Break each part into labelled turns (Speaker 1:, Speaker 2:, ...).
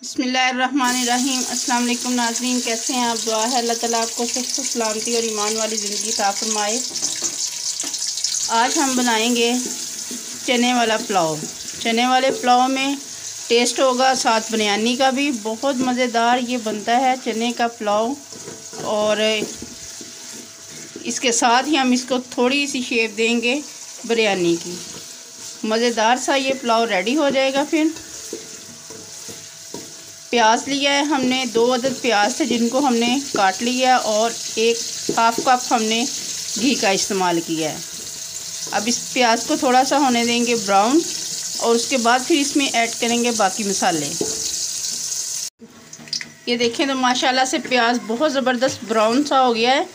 Speaker 1: बिस्मिल्लाहिर्रहमानिर्रहीम। अस्सलाम वालेकुम नाज़रीन, कैसे हैं आप? दुआ है अल्लाह ताला आपको सुख सलामती और ईमान वाली ज़िंदगी अता फरमाए। आज हम बनाएंगे चने वाला पुलाव। चने वाले पुलाव में टेस्ट होगा, साथ बिरयानी का भी बहुत मज़ेदार ये बनता है चने का पुलाव। और इसके साथ ही हम इसको थोड़ी सी शेप देंगे बिरयानी की। मज़ेदार सा ये पुलाव रेडी हो जाएगा। फिर प्याज लिया है हमने, 2 अदद प्याज थे जिनको हमने काट लिया और 1/2 कप हमने घी का इस्तेमाल किया है। अब इस प्याज को थोड़ा सा होने देंगे ब्राउन और उसके बाद फिर इसमें ऐड करेंगे बाकी मसाले। ये देखें तो माशाल्लाह से प्याज बहुत ज़बरदस्त ब्राउन सा हो गया है।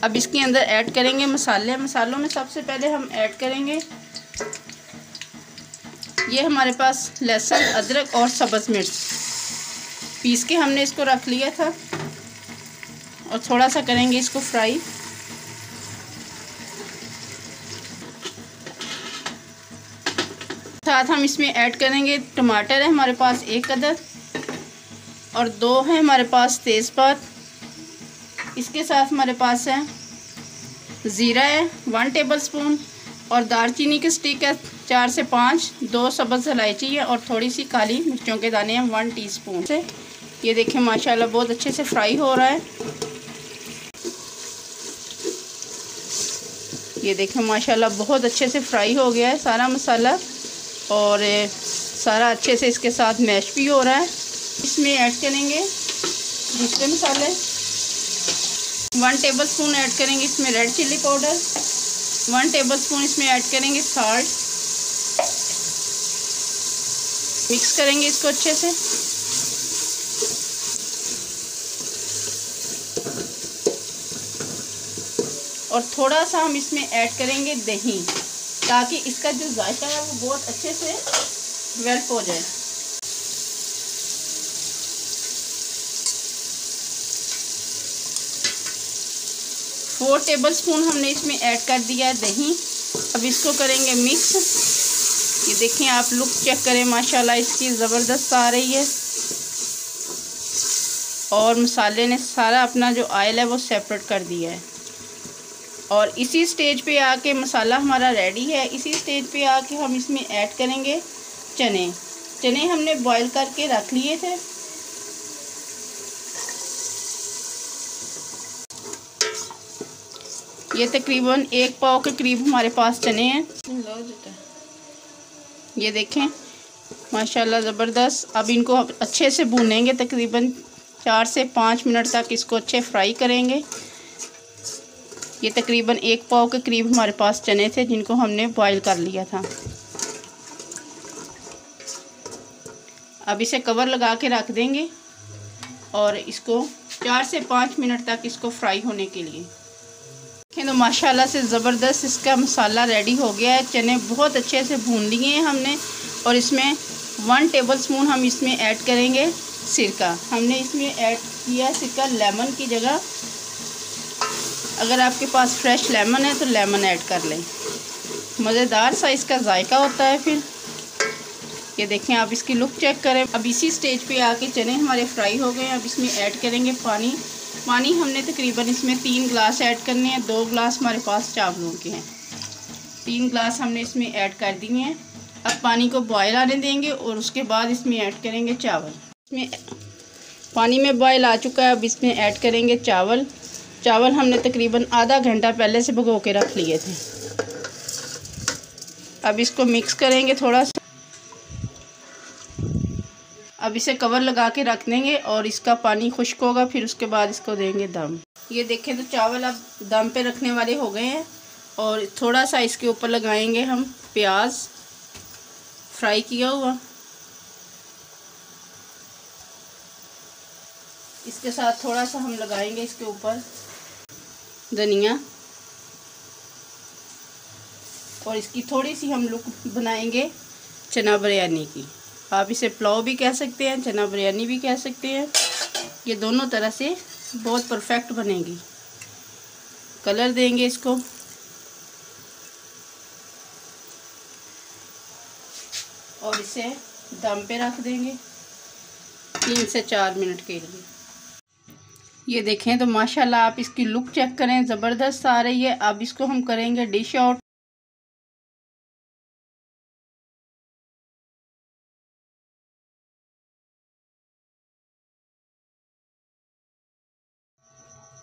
Speaker 1: अब इसके अंदर ऐड करेंगे मसाले। मसालों में सबसे पहले हम ऐड करेंगे, ये हमारे पास लहसुन, अदरक और सब्ज़ मिर्च पीस के हमने इसको रख लिया था और थोड़ा सा करेंगे इसको फ्राई। साथ हम इसमें ऐड करेंगे टमाटर है हमारे पास 1 अदद और 2 है हमारे पास तेज़पात। इसके साथ हमारे पास है ज़ीरा है 1 टेबलस्पून और दालचीनी के स्टिक है 4 से 5, 2 सब्ज़ इलायची है और थोड़ी सी काली मिर्चों के दाने हैं 1 टीस्पून से। ये देखें माशाल्लाह बहुत अच्छे से फ्राई हो रहा है। ये देखें माशाल्लाह बहुत अच्छे से फ्राई हो गया है सारा मसाला और सारा अच्छे से इसके साथ मैश भी हो रहा है। इसमें ऐड करेंगे दूसरे मसाले। 1 टेबलस्पून ऐड करेंगे इसमें रेड चिल्ली पाउडर, 1 टेबलस्पून इसमें ऐड करेंगे साल्ट। मिक्स करेंगे इसको अच्छे से। और थोड़ा सा हम इसमें ऐड करेंगे दही ताकि इसका जो जायका है वो बहुत अच्छे से डेवलप हो जाए। फोर टेबलस्पून हमने इसमें ऐड कर दिया है दही। अब इसको करेंगे मिक्स। ये देखें आप लुक चेक करें माशाल्लाह इसकी ज़बरदस्त आ रही है और मसाले ने सारा अपना जो ऑयल है वो सेपरेट कर दिया है। और इसी स्टेज पे आके मसाला हमारा रेडी है। इसी स्टेज पे आके हम इसमें ऐड करेंगे चने। चने हमने बॉईल करके रख लिए थे। ये तकरीबन 1 पाव के करीब हमारे पास चने हैं। ये देखें माशाल्लाह ज़बरदस्त। अब इनको अच्छे से भूनेंगे, तकरीबन 4 से 5 मिनट तक इसको अच्छे फ्राई करेंगे। ये तकरीबन 1 पाव के करीब हमारे पास चने थे जिनको हमने बॉईल कर लिया था। अब इसे कवर लगा के रख देंगे और इसको 4 से 5 मिनट तक इसको फ्राई होने के लिए देखें तो माशाल्लाह से ज़बरदस्त इसका मसाला रेडी हो गया है। चने बहुत अच्छे से भून लिए हैं हमने और इसमें 1 टेबलस्पून हम इसमें ऐड करेंगे सिरका। हमने इसमें ऐड किया सिरका लेमन की जगह। अगर आपके पास फ्रेश लेमन है तो लेमन ऐड कर लें, मज़ेदार सा इसका जायका होता है। फिर ये देखें आप इसकी लुक चेक करें। अब इसी स्टेज पे आके चने हमारे फ्राई हो गए हैं। अब इसमें ऐड करेंगे पानी। पानी हमने तकरीबन इसमें 3 गिलास ऐड करने हैं। 2 गिलास हमारे पास चावलों के हैं, 3 गिलास हमने इसमें ऐड कर दिए हैं। अब पानी को बॉयल आने देंगे और उसके बाद इसमें ऐड करेंगे चावल। इसमें पानी में बॉयल आ चुका है। अब इसमें ऐड करेंगे चावल। चावल हमने तकरीबन आधा घंटा पहले से भिगो के रख लिए थे। अब इसको मिक्स करेंगे थोड़ा सा। अब इसे कवर लगा के रख देंगे और इसका पानी खुश्क होगा, फिर उसके बाद इसको देंगे दम। ये देखें तो चावल अब दम पे रखने वाले हो गए हैं और थोड़ा सा इसके ऊपर लगाएंगे हम प्याज फ्राई किया हुआ। इसके साथ थोड़ा सा हम लगाएंगे इसके ऊपर धनिया और इसकी थोड़ी सी हम लुक बनाएंगे चना बिरयानी की। आप इसे पुलाव भी कह सकते हैं, चना बिरयानी भी कह सकते हैं। ये दोनों तरह से बहुत परफेक्ट बनेगी। कलर देंगे इसको और इसे दम पे रख देंगे। 3 से 4 मिनट के लिए। ये देखें तो माशाल्लाह आप इसकी लुक चेक करें, ज़बरदस्त आ रही है। अब इसको हम करेंगे डिश आउट।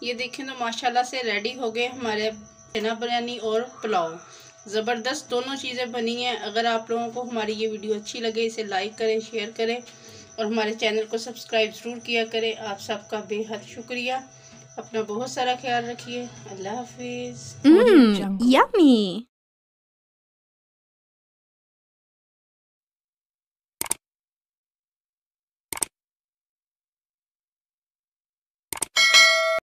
Speaker 1: ये देखें तो माशाल्लाह से रेडी हो गए हमारे चना बिरयानी और पुलाव। ज़बरदस्त दोनों चीज़ें बनी हैं। अगर आप लोगों को हमारी ये वीडियो अच्छी लगे इसे लाइक करें, शेयर करें और हमारे चैनल को सब्सक्राइब ज़रूर किया करें। आप सबका बेहद शुक्रिया। अपना बहुत सारा ख्याल रखिए। अल्लाह हाफिज़।
Speaker 2: यम्मी।